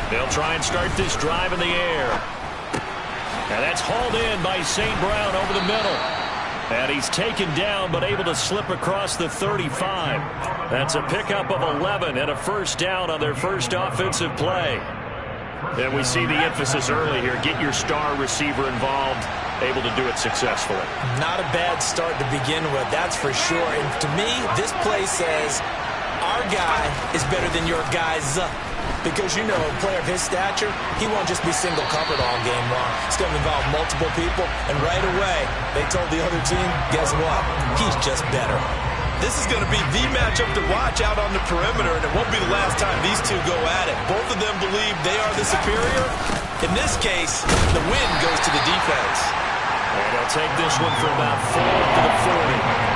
They'll try and start this drive in the air. And that's hauled in by St. Brown over the middle. And he's taken down but able to slip across the 35. That's a pickup of 11 and a first down on their first offensive play. And we see the emphasis early here. Get your star receiver involved, able to do it successfully. Not a bad start to begin with, that's for sure. And to me, this play says our guy is better than your guy's. Because, you know, a player of his stature, he won't just be single covered all game long. It's going to involve multiple people. And right away, they told the other team, guess what? He's just better. This is going to be the matchup to watch out on the perimeter, and it won't be the last time these two go at it. Both of them believe they are the superior. In this case, the win goes to the defense. And they'll take this one for about 4 to the 40.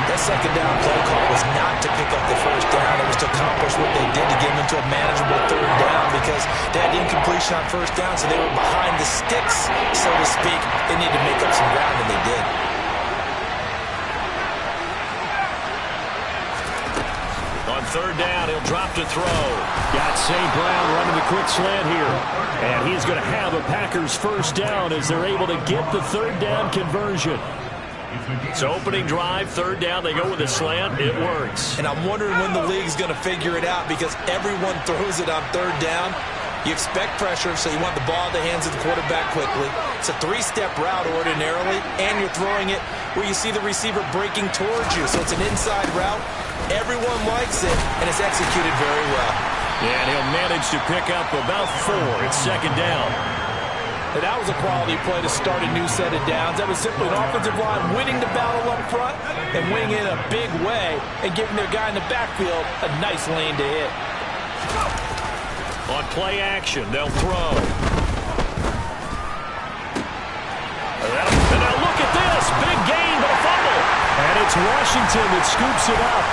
That second down play call was not to pick up the first down. It was to accomplish what they did to get them into a manageable third down because they had incompletion on first down, so they were behind the sticks, so to speak. They needed to make up some ground, and they did. On third down, he'll drop to throw. Got St. Brown running the quick slant here. And he's going to have a Packers first down as they're able to get the third down conversion. So opening drive, third down, they go with a slant. It works. And I'm wondering when the league's going to figure it out because everyone throws it on third down. You expect pressure, so you want the ball in the hands of the quarterback quickly. It's a three-step route ordinarily, and you're throwing it where you see the receiver breaking towards you. So it's an inside route. Everyone likes it, and it's executed very well. Yeah, and he'll manage to pick up about 4. It's second down. And that was a quality play to start a new set of downs. That was simply an offensive line winning the battle up front and winning it in a big way and giving their guy in the backfield a nice lane to hit. On play action, they'll throw. And now look at this. Big gain, but a fumble. And it's Washington that scoops it up.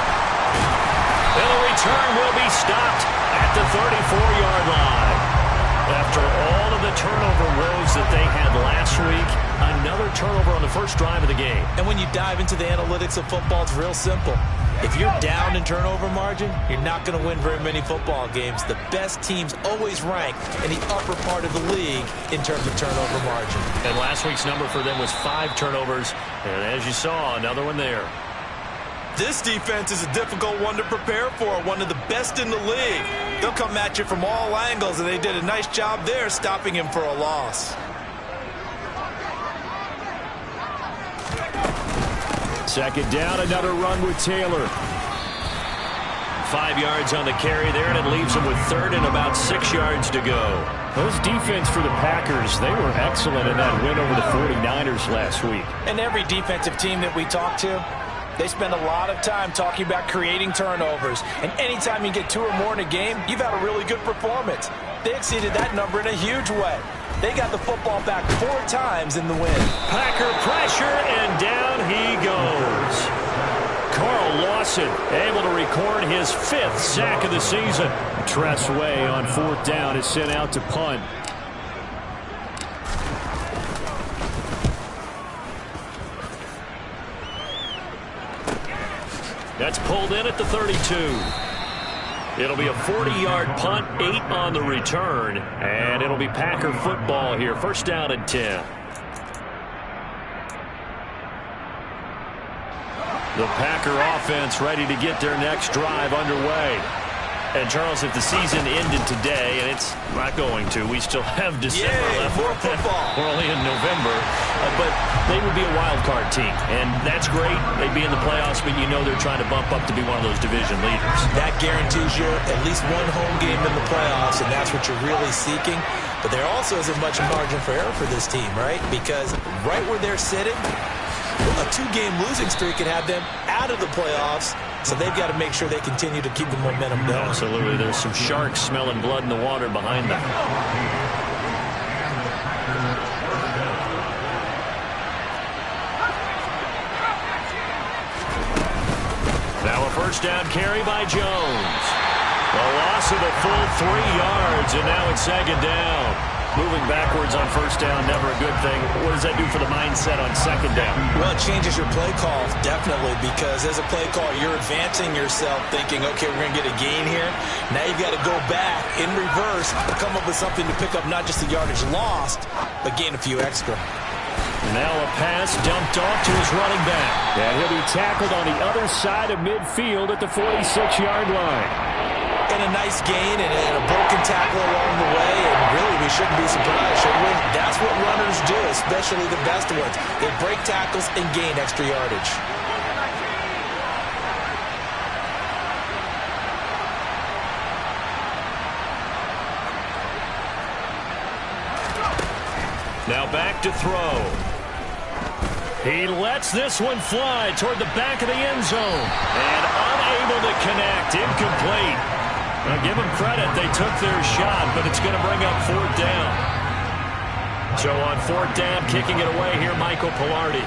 And the return will be stopped at the 34-yard line. After all of the turnover woes that they had last week, another turnover on the first drive of the game. And when you dive into the analytics of football, it's real simple. If you're down in turnover margin, you're not going to win very many football games. The best teams always rank in the upper part of the league in terms of turnover margin. And last week's number for them was 5 turnovers. And as you saw, another one there. This defense is a difficult one to prepare for, one of the best in the league. They'll come at you from all angles, and they did a nice job there stopping him for a loss. Second down, another run with Taylor. 5 yards on the carry there, and it leaves him with third and about 6 yards to go. Those defense for the Packers, they were excellent in that win over the 49ers last week. And every defensive team that we talk to, they spend a lot of time talking about creating turnovers. And anytime you get 2 or more in a game, you've had a really good performance. They exceeded that number in a huge way. They got the football back 4 times in the win. Packer pressure, and down he goes. Carl Lawson able to record his 5th sack of the season. Tress Way on 4th down is sent out to punt. That's pulled in at the 32. It'll be a 40-yard punt, 8 on the return, and it'll be Packer football here. First down and 10. The Packer offense ready to get their next drive underway. And, Charles, if the season ended today, and it's not going to, we still have December left. More football. We're only in November, but they would be a wild card team, and that's great. They'd be in the playoffs, but you know they're trying to bump up to be one of those division leaders. That guarantees you at least 1 home game in the playoffs, and that's what you're really seeking. But there also isn't much margin for error for this team, right? Because right where they're sitting, a 2-game losing streak could have them out of the playoffs. So they've got to make sure they continue to keep the momentum going. Absolutely. There's some sharks smelling blood in the water behind them. Now a first down carry by Jones. A loss of a full 3 yards, and now it's second down. Moving backwards on first down, never a good thing. What does that do for the mindset on second down? Well, it changes your play call, definitely, because as a play call, you're advancing yourself thinking, okay, we're going to get a gain here. Now you've got to go back in reverse and come up with something to pick up not just the yardage lost, but gain a few extra. Now a pass dumped off to his running back. And he'll be tackled on the other side of midfield at the 46-yard line. And a nice gain and a broken tackle along the way, and really we shouldn't be surprised, should we? That's what runners do, especially the best ones. They break tackles and gain extra yardage. Now back to throw. He lets this one fly toward the back of the end zone. And unable to connect. Incomplete. Now give them credit. They took their shot, but it's going to bring up fourth down. So on fourth down, kicking it away here, Michael Palardy.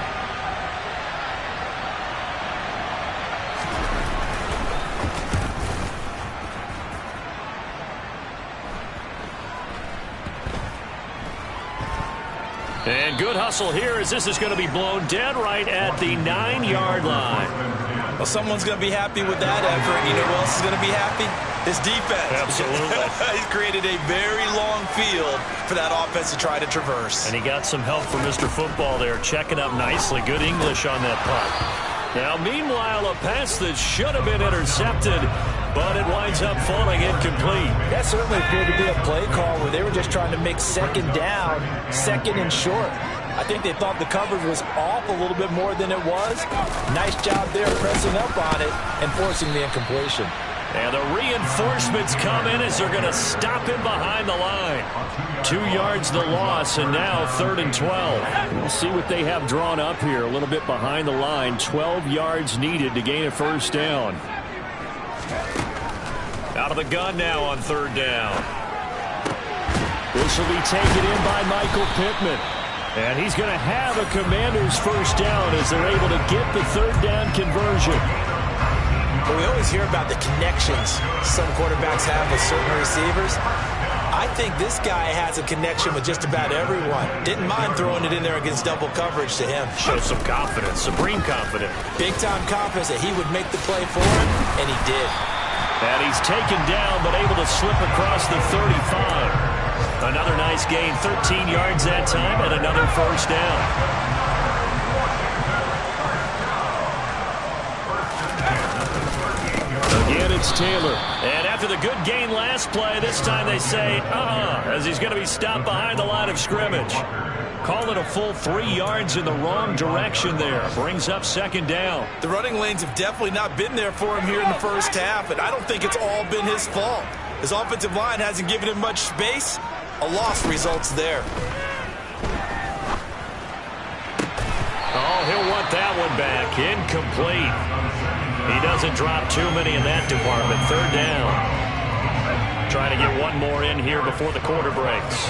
And good hustle here as this is going to be blown dead right at the 9-yard line. Well, someone's going to be happy with that effort. You know who else is going to be happy? His defense. Absolutely. He's created a very long field for that offense to try to traverse. And he got some help from Mr. Football there, checking up nicely. Good English on that punt. Now, meanwhile, a pass that should have been intercepted, but it winds up falling incomplete. That certainly appeared to be a play call where they were just trying to make second down, second and short. I think they thought the coverage was off a little bit more than it was. Nice job there pressing up on it and forcing the incompletion. And the reinforcements come in as they're going to stop him behind the line. 2 yards the loss, and now 3rd and 12. We'll see what they have drawn up here. A little bit behind the line. 12 yards needed to gain a first down. Out of the gun now on 3rd down. This will be taken in by Michael Pittman. And he's going to have a Commander's first down as they're able to get the 3rd down conversion. Well, we always hear about the connections some quarterbacks have with certain receivers. I think this guy has a connection with just about everyone. Didn't mind throwing it in there against double coverage to him. Shows some confidence, supreme confidence. Big-time confidence that he would make the play for him, and he did. And he's taken down, but able to slip across the 35. Another nice gain, 13 yards that time, and another first down. Again, it's Taylor. And after the good gain last play, this time they say, as he's going to be stopped behind the line of scrimmage. Call it a full 3 yards in the wrong direction there. Brings up 2nd down. The running lanes have definitely not been there for him here in the first half, and I don't think it's all been his fault. His offensive line hasn't given him much space. A loss results there. Oh, he'll want that one back. Incomplete. He doesn't drop too many in that department. 3rd down. Trying to get one more in here before the quarter breaks.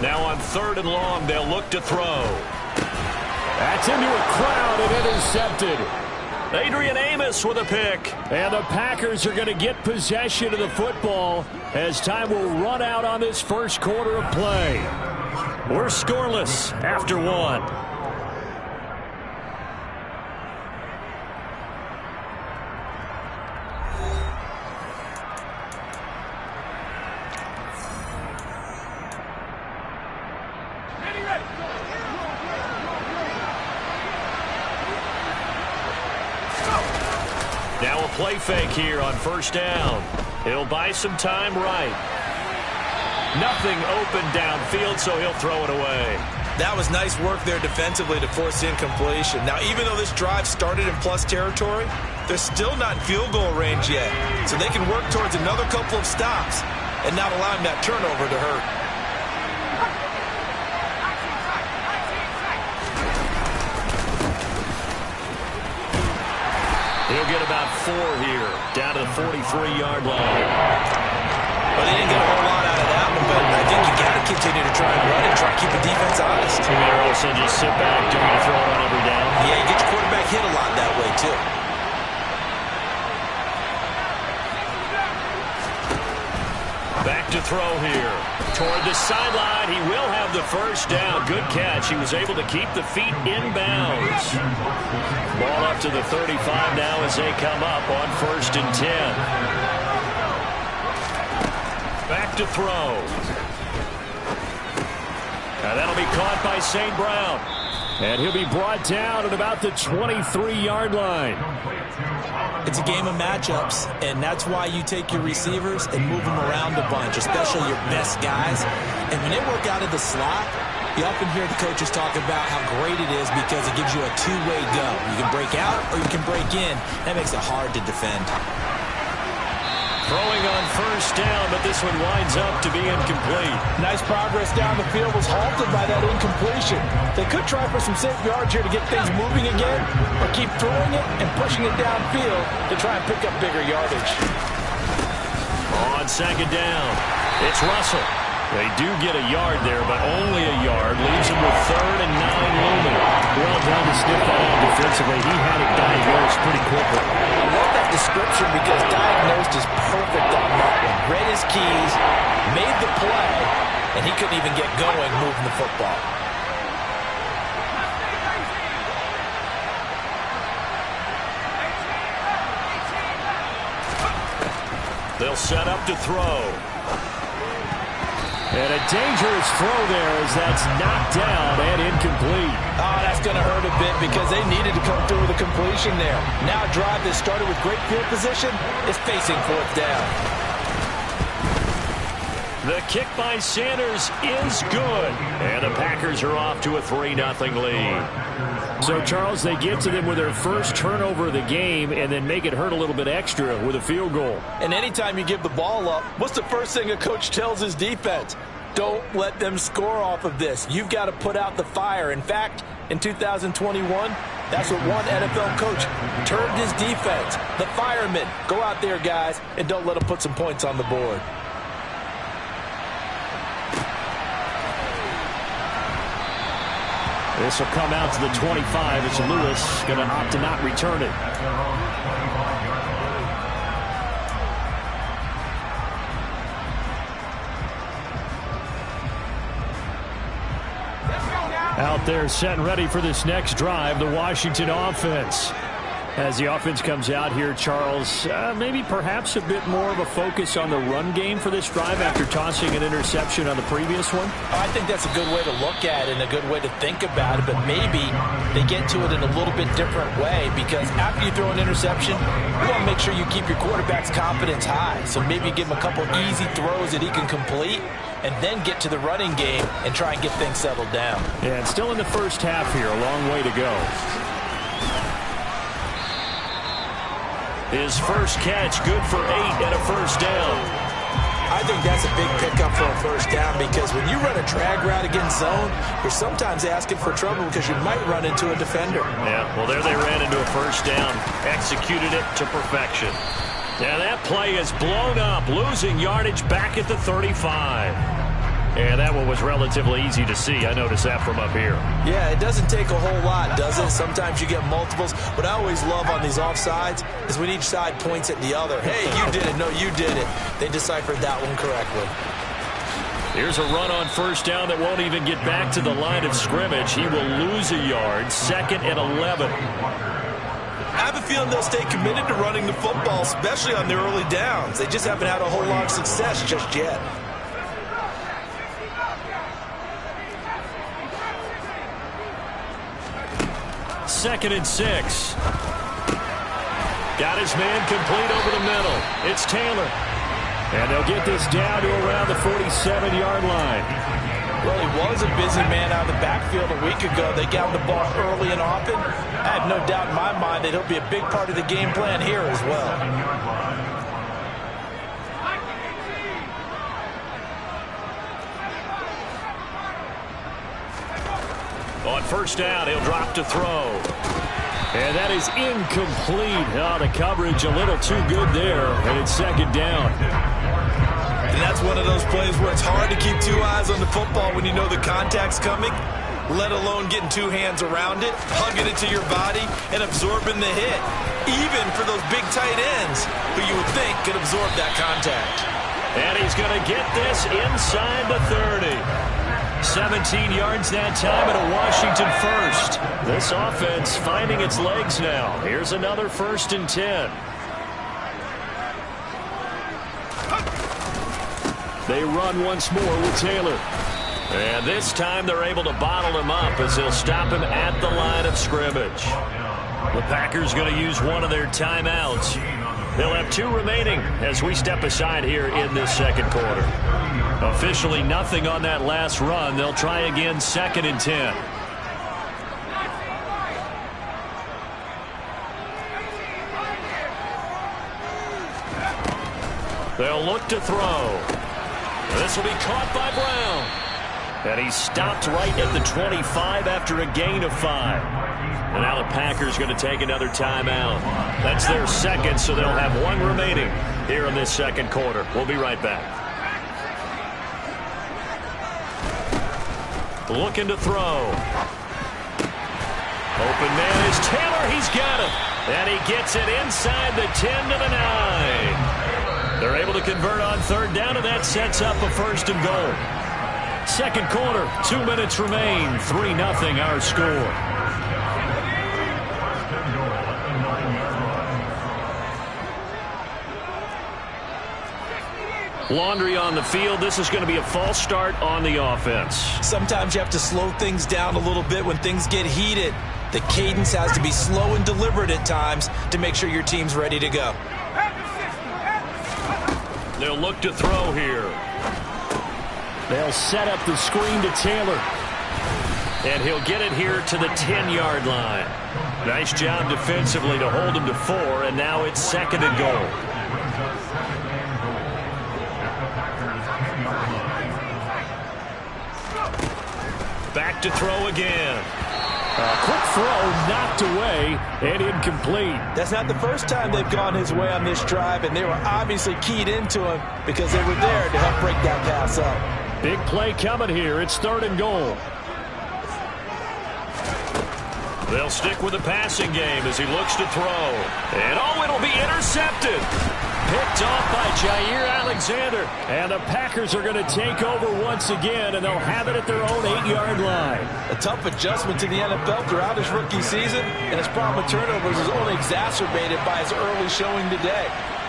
Now on 3rd and long, they'll look to throw. That's into a crowd and intercepted. Adrian Amos with a pick. And the Packers are going to get possession of the football as time will run out on this first quarter of play. We're scoreless after 1. Now a play fake here on 1st down. He'll buy some time right. Nothing open downfield, so he'll throw it away. That was nice work there defensively to force incompletion. Now, even though this drive started in plus territory, they're still not in field goal range yet. So they can work towards another couple of stops and not allowing that turnover to hurt. He'll get about 4 here, down to the 43-yard line. Well, they didn't get a whole lot out of that one, but I think you got to continue to try and run and try to keep the defense honest. You may also just sit back, doing a throw on every down. Yeah, you get your quarterback hit a lot that way, too. throw here. Toward the sideline, he will have the first down. Good catch. He was able to keep the feet inbounds. Ball up to the 35 now as they come up on 1st and 10. Back to throw. And that'll be caught by St. Brown. And he'll be brought down at about the 23-yard line. It's a game of matchups, and that's why you take your receivers and move them around a bunch, especially your best guys. And when they work out of the slot, you often hear the coaches talk about how great it is because it gives you a two-way go. You can break out or you can break in. That makes it hard to defend. Throwing on 1st down, but this one winds up to be incomplete. Nice progress down the field was halted by that incompletion. They could try for some safe yards here to get things moving again, or keep throwing it and pushing it downfield to try and pick up bigger yardage. On 2nd down, it's Russell. They do get a yard there, but only a yard. Leaves him with 3rd and 9 looming. Well done to sniff that out defensively. He had it diagnosed pretty quickly. I love that description because diagnosed is perfect on that one. Read his keys, made the play, and he couldn't even get going moving the football. They'll set up to throw. And a dangerous throw there as that's knocked down and incomplete. Oh, that's going to hurt a bit because they needed to come through with a completion there. Now a drive that started with great field position is facing 4th down. The kick by Sanders is good. And the Packers are off to a 3-0 lead. So, Charles, they get to them with their first turnover of the game and then make it hurt a little bit extra with a field goal. And anytime you give the ball up, what's the first thing a coach tells his defense? Don't let them score off of this. You've got to put out the fire. In fact, in 2021, that's what one NFL coach termed his defense. The firemen. Go out there, guys, and don't let them put some points on the board. This will come out to the 25 as Lewis going to opt to not return it. Out there set and ready for this next drive, the Washington offense. As the offense comes out here, Charles, maybe perhaps a bit more of a focus on the run game for this drive after tossing an interception on the previous one? I think that's a good way to look at it and a good way to think about it, but maybe they get to it in a little bit different way because after you throw an interception, you want to make sure you keep your quarterback's confidence high. So maybe you give him a couple easy throws that he can complete and then get to the running game and try and get things settled down. Yeah, and still in the first half here, a long way to go. His first catch, good for 8 and a first down. I think that's a big pickup for a first down because when you run a drag route against zone, you're sometimes asking for trouble because you might run into a defender. Yeah, well, there they ran into a first down, executed it to perfection. Now that play is blown up, losing yardage back at the 35. And that one was relatively easy to see. I noticed that from up here. Yeah, it doesn't take a whole lot, does it? Sometimes you get multiples. What I always love on these offsides is when each side points at the other. Hey, you did it. No, you did it. They deciphered that one correctly. Here's a run on first down that won't even get back to the line of scrimmage. He will lose a yard. 2nd and 11. I have a feeling they'll stay committed to running the football, especially on their early downs. They just haven't had a whole lot of success just yet. 2nd and 6. Got his man complete over the middle. It's Taylor. And they'll get this down to around the 47-yard line. Well, he was a busy man out of the backfield a week ago. They got him the ball early and often. I have no doubt in my mind that he'll be a big part of the game plan here as well. On first down, he'll drop to throw. And that is incomplete. Oh, the coverage a little too good there, and it's 2nd down. And that's one of those plays where it's hard to keep two eyes on the football when you know the contact's coming, let alone getting two hands around it, hugging it to your body, and absorbing the hit, even for those big tight ends who you would think could absorb that contact. And he's going to get this inside the 30. 17 yards that time, and a Washington first. This offense finding its legs now. Here's another 1st and 10. They run once more with Taylor. And this time they're able to bottle him up as they'll stop him at the line of scrimmage. The Packers going to use one of their timeouts. They'll have 2 remaining as we step aside here in this second quarter. Officially nothing on that last run. They'll try again 2nd and 10. They'll look to throw. This will be caught by Brown. And he's stopped right at the 25 after a gain of 5. And now the Packers going to take another timeout. That's their second, so they'll have 1 remaining here in this second quarter. We'll be right back. Looking to throw. Open man is Taylor. He's got him. And he gets it inside the 10 to the 9. They're able to convert on 3rd down, and that sets up a 1st and goal. Second quarter, 2 minutes remain. 3-0 our score. Laundry on the field. This is going to be a false start on the offense. Sometimes you have to slow things down a little bit when things get heated. The cadence has to be slow and deliberate at times to make sure your team's ready to go. They'll look to throw here. They'll set up the screen to Taylor. And he'll get it here to the 10-yard line. Nice job defensively to hold him to 4, and now it's 2nd and goal. Back to throw again. A quick throw knocked away and incomplete. That's not the first time they've gone his way on this drive, and they were obviously keyed into him because they were there to help break that pass up. Big play coming here. It's 3rd and goal. They'll stick with the passing game as he looks to throw. And it'll be intercepted. Picked off by Jair Alexander. And the Packers are going to take over once again, and they'll have it at their own 8-yard line. A tough adjustment to the NFL throughout his rookie season, and his problem with turnovers is only exacerbated by his early showing today.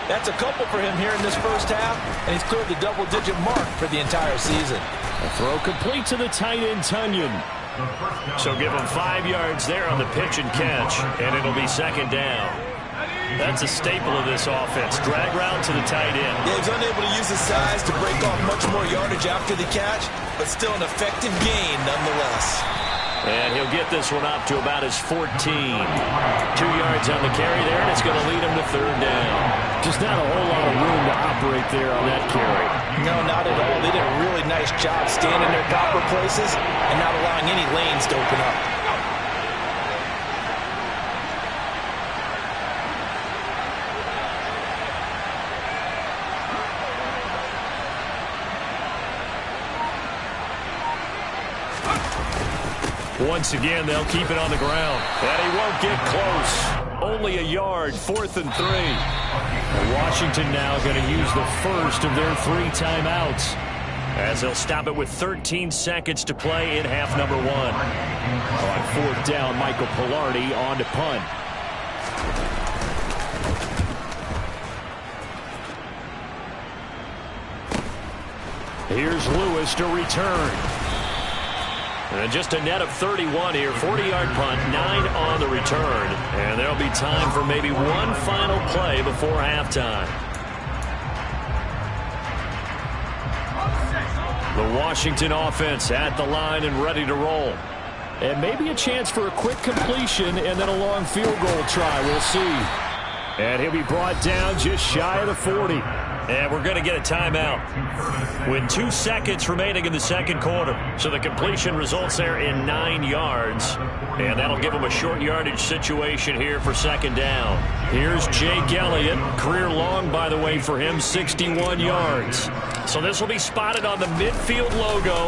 That's a couple for him here in this first half, and he's cleared the double-digit mark for the entire season. A throw complete to the tight end, Tunyon. So give him 5 yards there on the pitch and catch, and it'll be 2nd down. That's a staple of this offense. Drag route to the tight end. Yeah, he's unable to use his size to break off much more yardage after the catch, but still an effective gain nonetheless. And he'll get this one up to about his 14. 2 yards on the carry there, and it's going to lead him to 3rd down. Just not a whole lot of room to operate there on that carry. No, not at all. They did a really nice job standing in their proper places and not allowing any lanes to open up. Once again, they'll keep it on the ground. And he won't get close. Only a yard, 4th and 3. And Washington now going to use the first of their 3 timeouts, as they'll stop it with 13 seconds to play in half number 1. On 4th down, Michael Palardy on to punt. Here's Lewis to return. And just a net of 31 here. 40-yard punt, 9 on the return. And there'll be time for maybe one final play before halftime. The Washington offense at the line and ready to roll. And maybe a chance for a quick completion and then a long field goal try. We'll see. And he'll be brought down just shy of the 40. And we're going to get a timeout with 2 seconds remaining in the second quarter. So the completion results there in 9 yards. And that'll give him a short yardage situation here for 2nd down. Here's Jake Elliott. Career long, by the way, for him, 61 yards. So this will be spotted on the midfield logo.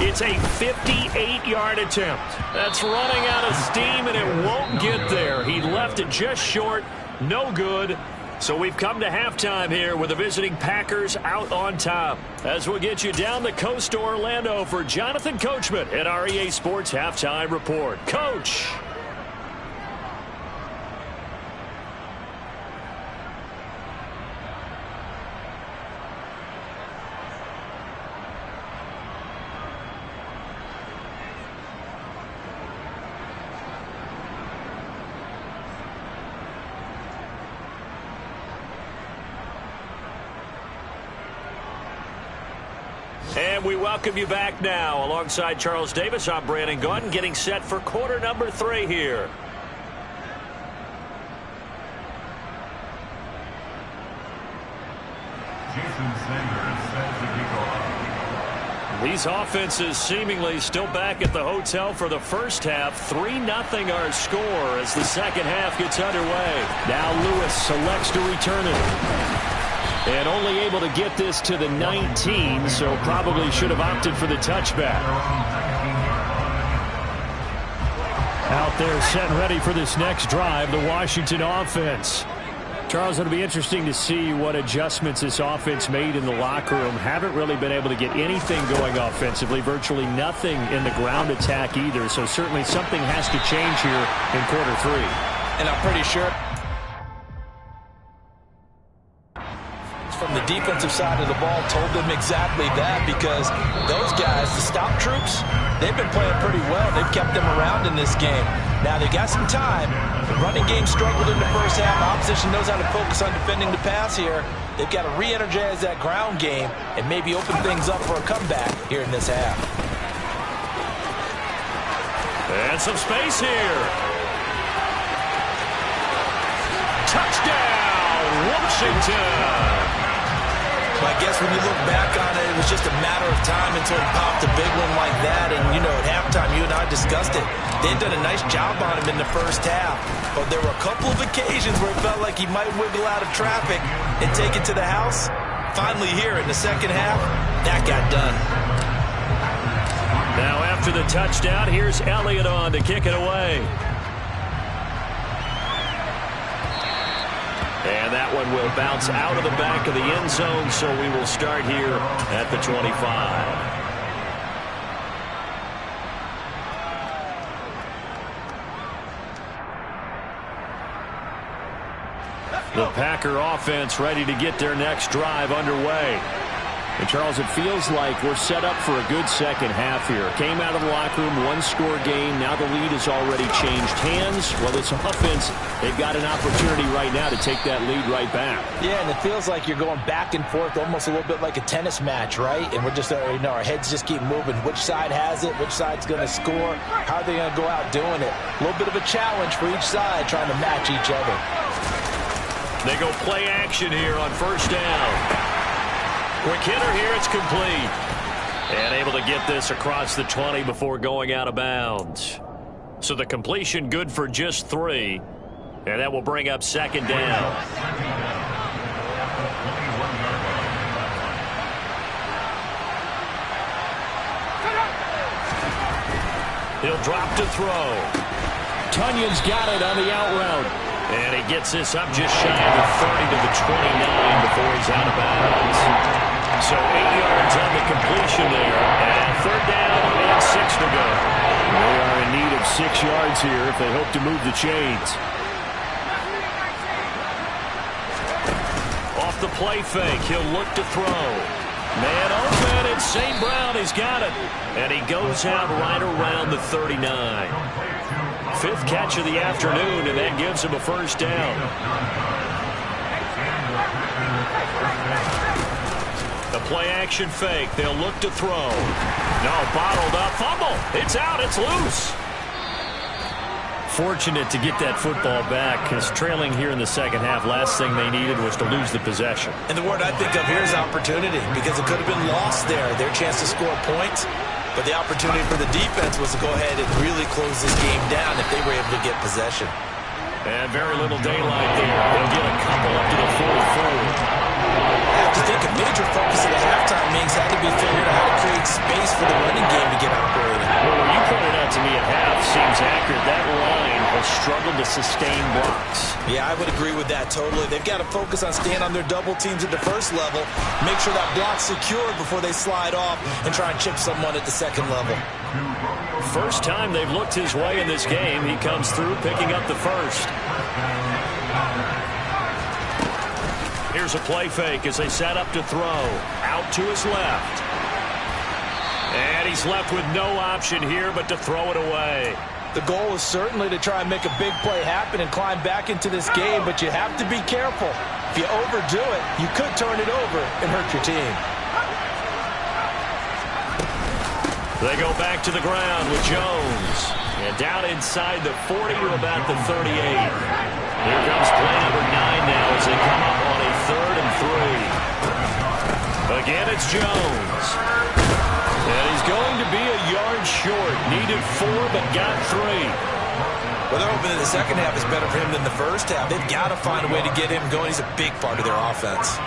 It's a 58-yard attempt. That's running out of steam, and it won't get there. He left it just short. No good. So we've come to halftime here with the visiting Packers out on top. As we'll get you down the coast to Orlando for Jonathan Coachman at our EA Sports Halftime Report. Coach! And we welcome you back now. Alongside Charles Davis, I'm Brandon Gaudin, getting set for quarter number 3 here. These offenses seemingly still back at the hotel for the first half. 3-0 our score as the second half gets underway. Now Lewis selects to return it. And only able to get this to the 19, so probably should have opted for the touchback. Out there set and ready for this next drive, the Washington offense. Charles, it'll be interesting to see what adjustments this offense made in the locker room. Haven't really been able to get anything going offensively, virtually nothing in the ground attack either, so certainly something has to change here in quarter 3. And I'm pretty sure from the defensive side of the ball told them exactly that, because those guys, the stop troops, they've been playing pretty well. They've kept them around in this game. Now, they've got some time. The running game struggled in the first half. Opposition knows how to focus on defending the pass here. They've got to re-energize that ground game and maybe open things up for a comeback here in this half. And some space here. Touchdown, Washington! I guess when you look back on it, it was just a matter of time until he popped a big one like that. And, you know, at halftime, you and I discussed it. They'd done a nice job on him in the first half. But there were a couple of occasions where it felt like he might wiggle out of traffic and take it to the house. Finally here in the second half, that got done. Now after the touchdown, here's Elliott on to kick it away. And that one will bounce out of the back of the end zone, so we will start here at the 25. The Packer offense ready to get their next drive underway. And, Charles, it feels like we're set up for a good second half here. Came out of the locker room, one-score game. Now the lead has already changed hands. Well, this offense, they've got an opportunity right now to take that lead right back. Yeah, and it feels like you're going back and forth almost a little bit like a tennis match, right? And we're just, you know, our heads just keep moving. Which side has it? Which side's going to score? How are they going to go out doing it? A little bit of a challenge for each side trying to match each other. They go play action here on first down. Quick hitter here, it's complete. And able to get this across the 20 before going out of bounds. So the completion good for just 3. And that will bring up second down. He'll drop to throw. Tunyon's got it on the out route. And he gets this up just shy of the 30 to the 29 before he's out of bounds. So 8 yards on the completion there. And third down and 6 to go. They are in need of 6 yards here if they hope to move the chains. Off the play fake, he'll look to throw. Man open, it's St. Brown, he's got it. And he goes out right around the 39. 5th catch of the afternoon, and that gives him a first down. The play action fake. They'll look to throw. No, bottled up. Fumble. It's out. It's loose. Fortunate to get that football back, because trailing here in the second half, last thing they needed was to lose the possession. And the word I think of here is opportunity, because it could have been lost there. Their chance to score points. But the opportunity for the defense was to go ahead and really close this game down if they were able to get possession. And very little daylight there. They'll get a couple up to the 44. I have to think a major focus at the halftime means had to be figuring out how to create space for the running game to get operating. Well, what you pointed out to me at half seems accurate. That line has has struggled to sustain blocks. Yeah, I would agree with that totally. They've got to focus on staying on their double teams at the first level, make sure that block's secured before they slide off and try and chip someone at the second level. First time they've looked his way in this game. He comes through picking up the first. Here's a play fake as they set up to throw. Out to his left. And he's left with no option here but to throw it away. The goal is certainly to try and make a big play happen and climb back into this game, but you have to be careful. If you overdo it, you could turn it over and hurt your team. They go back to the ground with Jones. And down inside the 40 to about the 38. Here comes play number 9 now as they come up on a 3rd and 3. Again, it's Jones. And he's going to be a yard short. Needed 4, but got 3. Well, they're hoping that the second half is better for him than the first half. They've got to find a way to get him going. He's a big part of their offense.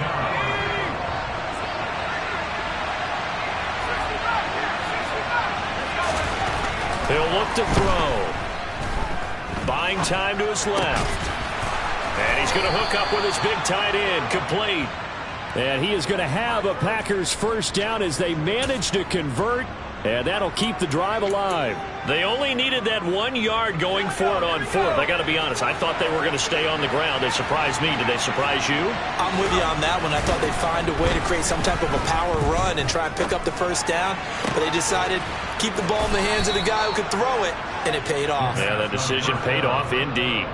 He'll look to throw. Buying time to his left. And he's going to hook up with his big tight end. Complete. And he is going to have a Packers first down as they manage to convert. And that'll keep the drive alive. They only needed that 1 yard going for it on 4th. I got to be honest. I thought they were going to stay on the ground. They surprised me. Did they surprise you? I'm with you on that one. I thought they'd find a way to create some type of a power run and try and pick up the first down. But they decided keep the ball in the hands of the guy who could throw it. And it paid off. Yeah, the decision paid off indeed.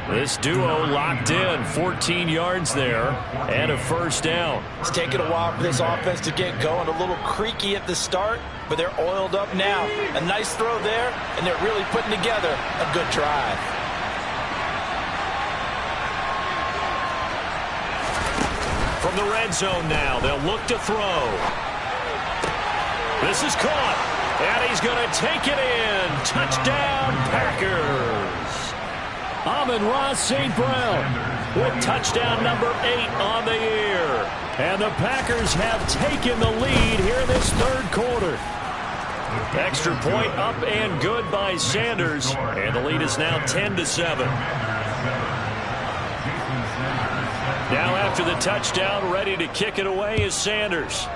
This duo locked in. 14 yards there and a first down. It's taken a while for this offense to get going. A little creaky at the start, but they're oiled up now. A nice throw there, and they're really putting together a good drive. From the red zone now, they'll look to throw. This is caught, and he's going to take it in. Touchdown, Packers. Amon-Ra St. Brown with touchdown number 8 on the year. And the Packers have taken the lead here in this 3rd quarter. Extra point up and good by Sanders. And the lead is now 10-7. Now after the touchdown, ready to kick it away is Sanders.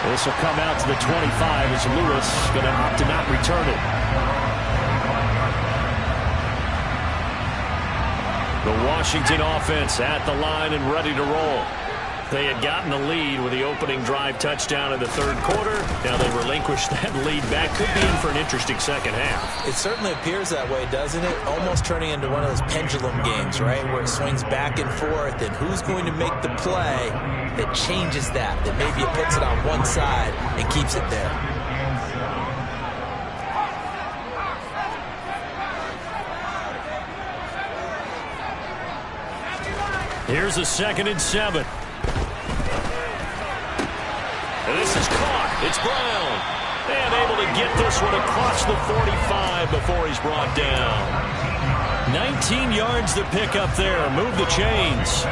This will come out to the 25 as Lewis going to opt to not return it. The Washington offense at the line and ready to roll. They had gotten the lead with the opening drive touchdown in the 3rd quarter. Now they relinquished that lead back. Could be in for an interesting second half. It certainly appears that way, doesn't it? Almost turning into one of those pendulum games, right? Where it swings back and forth, and who's going to make the play that changes that maybe it puts it on one side and keeps it there. Here's a 2nd and 7. And this is caught. It's Brown. And able to get this one across the 45 before he's brought down. 19 yards to pick up there. Move the chains.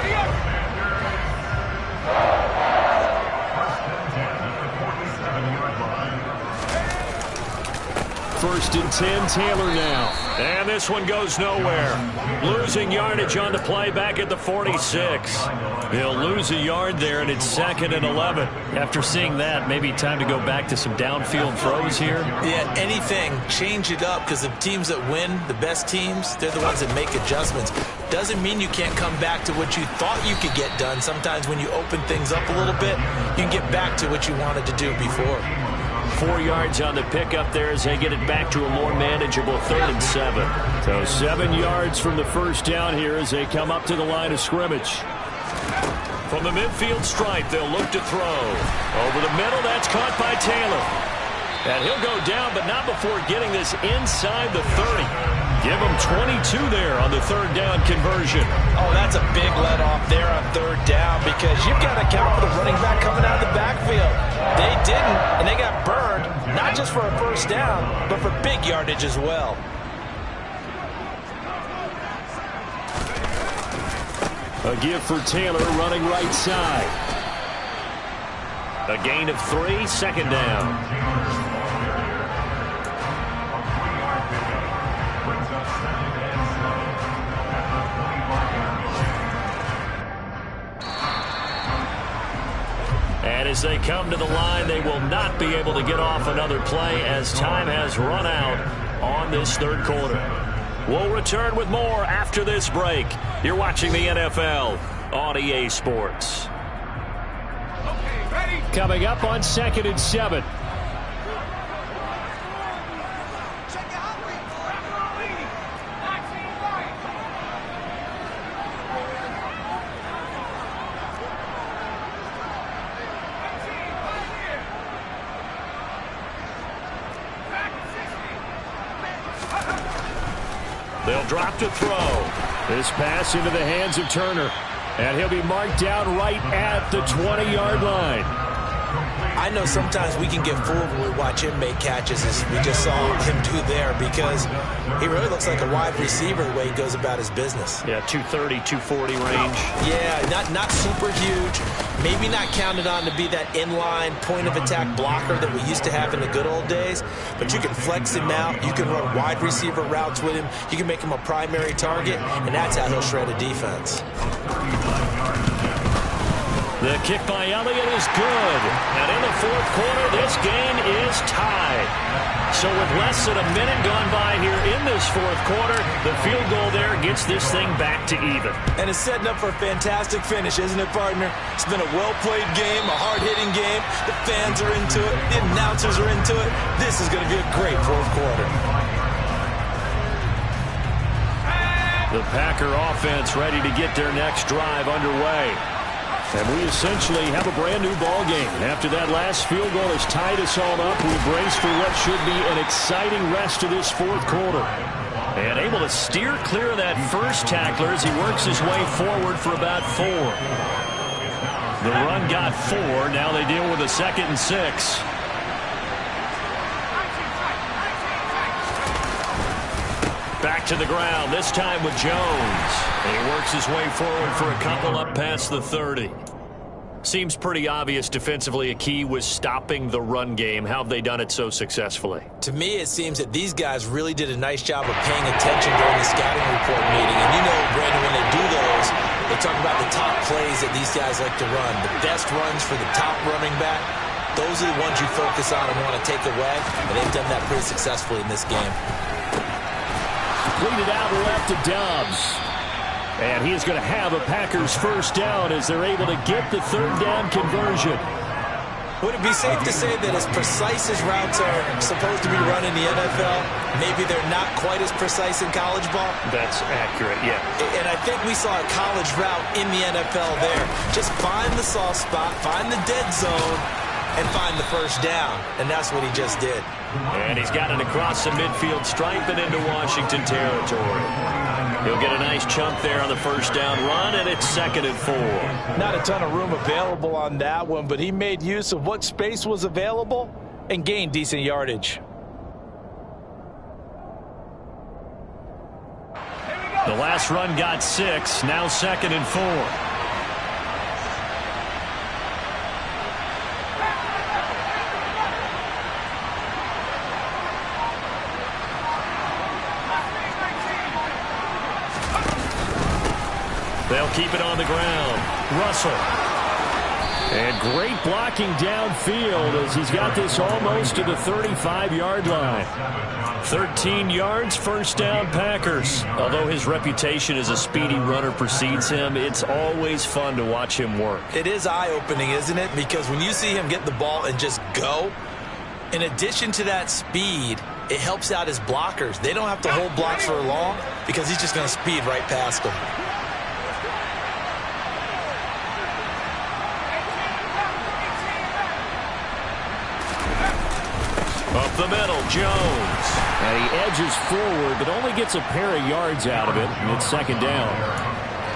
First and 10, Taylor now. And this one goes nowhere. Losing yardage on the play back at the 46. He'll lose a yard there, and it's 2nd and 11. After seeing that, maybe time to go back to some downfield throws here. Yeah, anything. Change it up, because the teams that win, the best teams, they're the ones that make adjustments. Doesn't mean you can't come back to what you thought you could get done. Sometimes when you open things up a little bit, you can get back to what you wanted to do before. 4 yards on the pickup there as they get it back to a more manageable 3rd and 7. So 7 yards from the first down here as they come up to the line of scrimmage. From the midfield stripe, they'll look to throw. Over the middle, that's caught by Taylor. And he'll go down, but not before getting this inside the 30. Give him 22 there on the 3rd down conversion. Oh, that's a big let off there on 3rd down because you've got to account for the running back coming out of the backfield. They didn't, and they got burned, not just for a first down, but for big yardage as well. A give for Taylor running right side. A gain of 3, 2nd down. And as they come to the line, they will not be able to get off another play as time has run out on this third quarter. We'll return with more after this break. You're watching the NFL on EA Sports. Coming up on 2nd and 7. They'll drop to throw. This pass into the hands of Turner. And he'll be marked down right at the 20-yard line. I know sometimes we can get fooled when we watch him make catches, as we just saw him do there, because he really looks like a wide receiver the way he goes about his business. Yeah, 230, 240 range. Yeah, not super huge. Maybe not counted on to be that inline point-of-attack blocker that we used to have in the good old days, but you can flex him out. You can run wide receiver routes with him. You can make him a primary target, and that's how he'll shred a defense. The kick by Elliott is good. And in the fourth quarter, this game is tied. So with less than a minute gone by here in this fourth quarter, the field goal there gets this thing back to even. And it's setting up for a fantastic finish, isn't it, partner? It's been a well-played game, a hard-hitting game. The fans are into it. The announcers are into it. This is going to be a great fourth quarter. The Packer offense ready to get their next drive underway. And we essentially have a brand-new ball game. After that last field goal has tied us all up, we brace for what should be an exciting rest of this fourth quarter. And able to steer clear of that first tackler as he works his way forward for about 4. The run got 4. Now they deal with a 2nd and 6. Back to the ground, this time with Jones. And he works his way forward for a couple up past the 30. Seems pretty obvious defensively a key was stopping the run game. How have they done it so successfully? To me, it seems that these guys really did a nice job of paying attention during the scouting report meeting. And you know, Brandon, when they do those, they talk about the top plays that these guys like to run. The best runs for the top running back. Those are the ones you focus on and want to take away. And they've done that pretty successfully in this game. Cleaned it out left to Dobbs. And he is going to have a Packers first down as they're able to get the third down conversion. Would it be safe to say that as precise as routes are supposed to be run in the NFL, maybe they're not quite as precise in college ball? That's accurate, yeah. And I think we saw a college route in the NFL there. Just find the soft spot, find the dead zone, and find the first down. And that's what he just did. And he's got it across the midfield stripe and into Washington territory. He'll get a nice chunk there on the first down run, and it's 2nd and 4. Not a ton of room available on that one, but he made use of what space was available and gained decent yardage. The last run got 6, now 2nd and 4. They'll keep it on the ground. Russell. And great blocking downfield as he's got this almost to the 35-yard line. 13 yards, first down Packers. Although his reputation as a speedy runner precedes him, it's always fun to watch him work. It is eye-opening, isn't it? Because when you see him get the ball and just go, in addition to that speed, it helps out his blockers. They don't have to hold blocks for long because he's just going to speed right past them. Up the middle, Jones. And he edges forward, but only gets a pair of yards out of it, and it's 2nd down.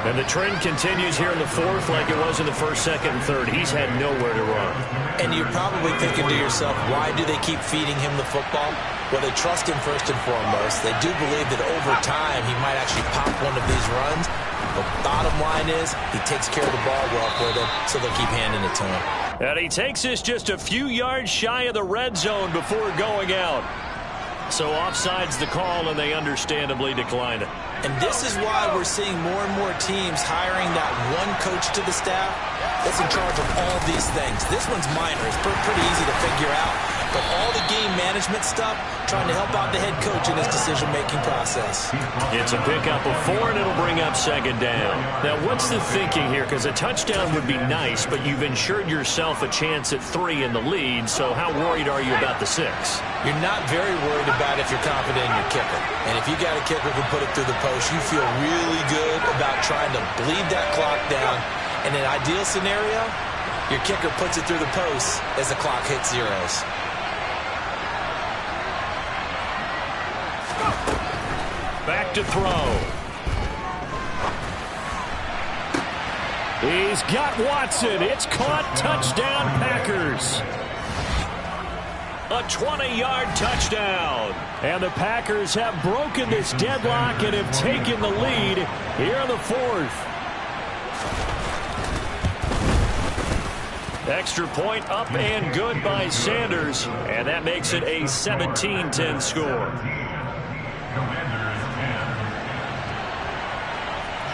And the trend continues here in the fourth like it was in the first, second, and third. He's had nowhere to run. And you're probably thinking to yourself, why do they keep feeding him the football? Well, they trust him first and foremost. They do believe that over time he might actually pop one of these runs. The bottom line is he takes care of the ball well for them, so they'll keep handing it to him. And he takes us just a few yards shy of the red zone before going out. So offside's the call, and they understandably decline it. And this is why we're seeing more and more teams hiring that one coach to the staff that's in charge of all these things. This one's minor. It's pretty easy to figure out. But all the game management stuff, trying to help out the head coach in his decision-making process. It's a pickup of 4, and it'll bring up second down. Now, what's the thinking here? Because a touchdown would be nice, but you've ensured yourself a chance at 3 in the lead, so how worried are you about the 6? You're not very worried about if you're confident in your kicker. And if you got a kicker who can put it through the post, you feel really good about trying to bleed that clock down. In an ideal scenario, your kicker puts it through the post as the clock hits zeros. Back to throw. He's got Watson. It's caught. Touchdown, Packers. A 20-yard touchdown. And the Packers have broken this deadlock and have taken the lead here in the 4th. Extra point up and good by Sanders. And that makes it a 17-10 score.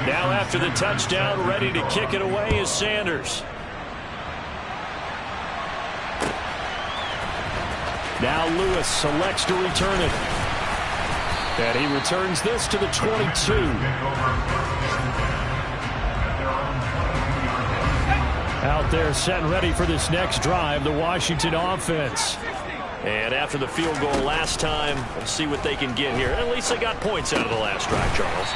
Now after the touchdown, ready to kick it away is Sanders. Now Lewis selects to return it. And he returns this to the 22. Out there set and ready for this next drive, the Washington offense. And after the field goal last time, we'll see what they can get here. At least they got points out of the last drive, Charles.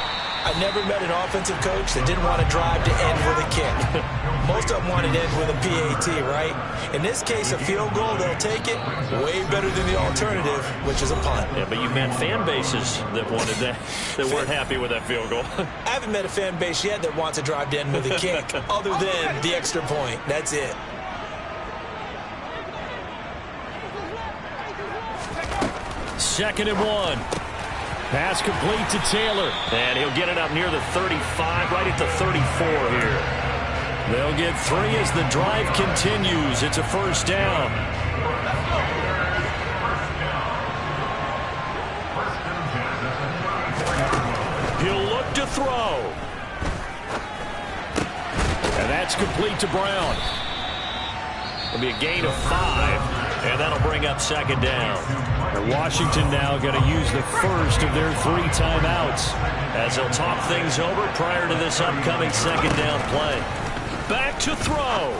I never met an offensive coach that didn't want to drive to end with a kick. Most of them wanted to end with a PAT, right? In this case, a field goal, they'll take it way better than the alternative, which is a punt. Yeah, but you met fan bases that wanted that, that weren't happy with that field goal. I haven't met a fan base yet that wants to drive to end with a kick, other than the extra point. That's it. Second and 1. Pass complete to Taylor. And he'll get it up near the 35, right at the 34 here. They'll get 3 as the drive continues. It's a first down. He'll look to throw. And that's complete to Brown. It'll be a gain of 5, and that'll bring up second down. And Washington now going to use the first of their 3 timeouts as they'll talk things over prior to this upcoming second down play. Back to throw.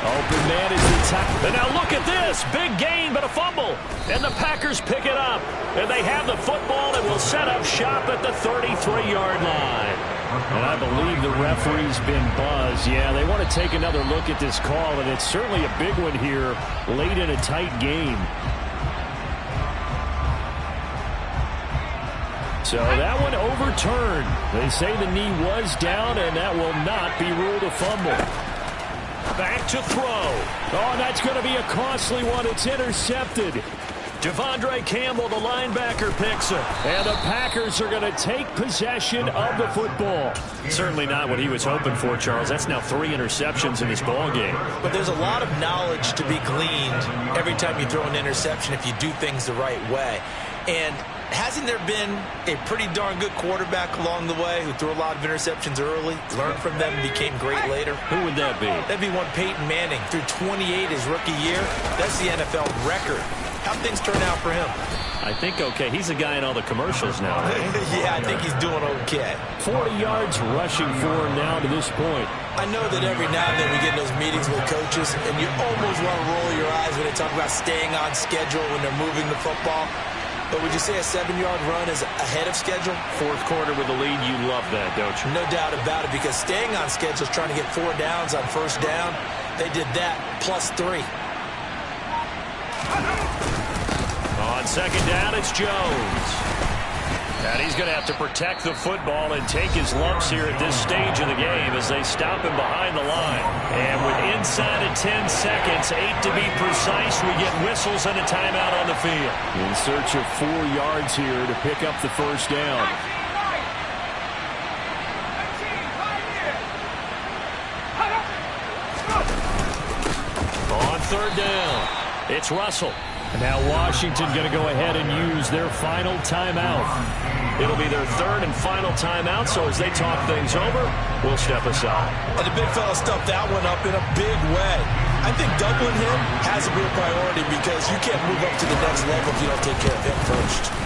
Open man is the top. And now look at this. Big gain, but a fumble. And the Packers pick it up. And they have the football and will set up shop at the 33-yard line. And I believe the referee's been buzzed. Yeah, they want to take another look at this call, and it's certainly a big one here late in a tight game. So that one overturned. They say the knee was down, and that will not be ruled a fumble. Back to throw. Oh, that's going to be a costly one. It's intercepted. Devondre Campbell, the linebacker, picks it. And the Packers are going to take possession of the football. Certainly not what he was hoping for, Charles. That's now 3 interceptions in this ball game. But there's a lot of knowledge to be gleaned every time you throw an interception if you do things the right way. And hasn't there been a pretty darn good quarterback along the way who threw a lot of interceptions early, learned from them, and became great later? Who would that be? That'd be one Peyton Manning. Threw 28 his rookie year. That's the NFL record. How'd things turn out for him? I think okay. He's a guy in all the commercials now, right? Yeah, I think he's doing okay. 40 yards rushing for him now to this point. I know that every now and then we get in those meetings with coaches, and you almost want to roll your eyes when they talk about staying on schedule when they're moving the football. But would you say a 7-yard run is ahead of schedule? 4th quarter with the lead, you love that, don't you? No doubt about it, because staying on schedule is trying to get 4 downs on first down. They did that plus 3. On second down, it's Jones. And he's going to have to protect the football and take his lumps here at this stage of the game as they stop him behind the line. And with inside of 10 seconds, 8 to be precise, we get whistles and a timeout on the field. In search of 4 yards here to pick up the first down. On third down, it's Russell. Now Washington going to go ahead and use their final timeout. It'll be their third and final timeout, so as they talk things over, we'll step aside. And the big fella stuffed that one up in a big way. I think doubling him has to be a priority because you can't move up to the next level if you don't take care of him first.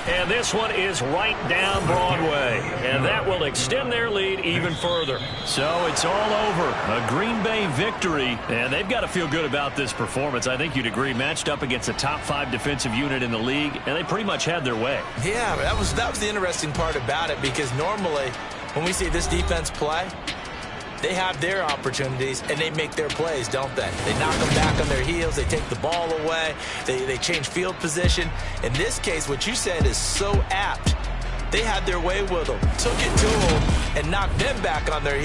And this one is right down Broadway. And that will extend their lead even further. So it's all over. A Green Bay victory. And they've got to feel good about this performance. I think you'd agree. Matched up against a top 5 defensive unit in the league. And they pretty much had their way. Yeah, that was the interesting part about it. Because normally when we see this defense play, they have their opportunities, and they make their plays, don't they? They knock them back on their heels. They take the ball away. They change field position. In this case, what you said is so apt. They had their way with them, took it to them, and knocked them back on their heels.